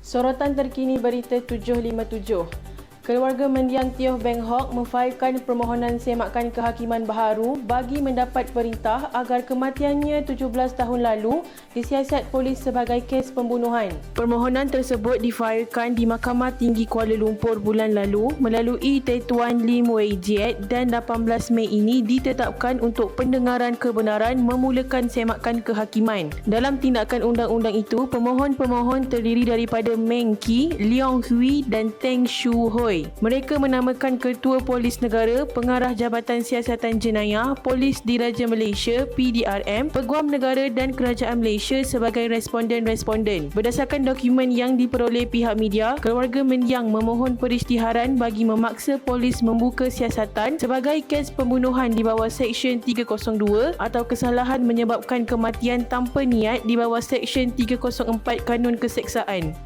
Sorotan terkini berita 757. Keluarga mendiang Tioh Beng Hok memfailkan permohonan semakan kehakiman baharu bagi mendapat perintah agar kematiannya 17 tahun lalu disiasat polis sebagai kes pembunuhan. Permohonan tersebut difailkan di Mahkamah Tinggi Kuala Lumpur bulan lalu melalui Tuan Lim Wei Jiat dan 18 Mei ini ditetapkan untuk pendengaran kebenaran memulakan semakan kehakiman. Dalam tindakan undang-undang itu, pemohon-pemohon terdiri daripada Meng Ki, Leong Hui dan Teng Shu Hoi. Mereka menamakan Ketua Polis Negara, Pengarah Jabatan Siasatan Jenayah, Polis Diraja Malaysia (PDRM), Peguam Negara dan Kerajaan Malaysia sebagai responden-responden. Berdasarkan dokumen yang diperoleh pihak media, keluarga mendiang memohon perisytiharan bagi memaksa polis membuka siasatan sebagai kes pembunuhan di bawah Seksyen 302 atau kesalahan menyebabkan kematian tanpa niat di bawah Seksyen 304 Kanun Keseksaan.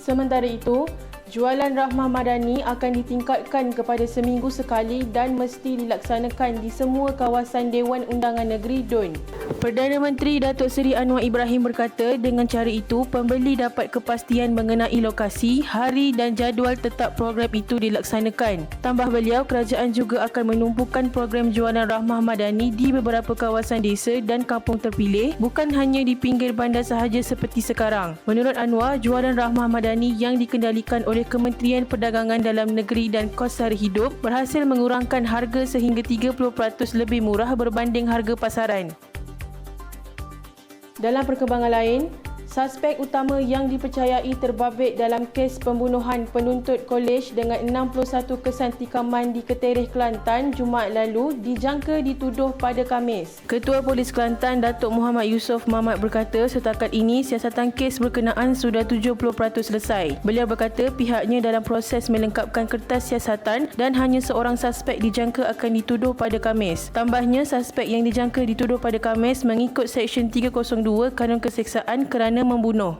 Sementara itu, jualan Rahmah Madani akan ditingkatkan kepada seminggu sekali dan mesti dilaksanakan di semua kawasan Dewan Undangan Negeri DUN. Perdana Menteri Datuk Seri Anwar Ibrahim berkata dengan cara itu pembeli dapat kepastian mengenai lokasi, hari dan jadual tetap program itu dilaksanakan. Tambah beliau, kerajaan juga akan menumpukan program jualan Rahmah Madani di beberapa kawasan desa dan kampung terpilih, bukan hanya di pinggir bandar sahaja seperti sekarang. Menurut Anwar, jualan Rahmah Madani yang dikendalikan oleh Kementerian Perdagangan Dalam Negeri dan Kos Sara Hidup berhasil mengurangkan harga sehingga 30% lebih murah berbanding harga pasaran. Dalam perkembangan lain, suspek utama yang dipercayai terbabit dalam kes pembunuhan penuntut kolej dengan 61 kesan tikaman di Ketereh, Kelantan Jumaat lalu dijangka dituduh pada Khamis. Ketua Polis Kelantan Datuk Muhammad Yusof Mamat berkata setakat ini siasatan kes berkenaan sudah 70% selesai. Beliau berkata pihaknya dalam proses melengkapkan kertas siasatan dan hanya seorang suspek dijangka akan dituduh pada Khamis. Tambahnya, suspek yang dijangka dituduh pada Khamis mengikut Seksyen 302 Kanun Keseksaan kerana membunuh.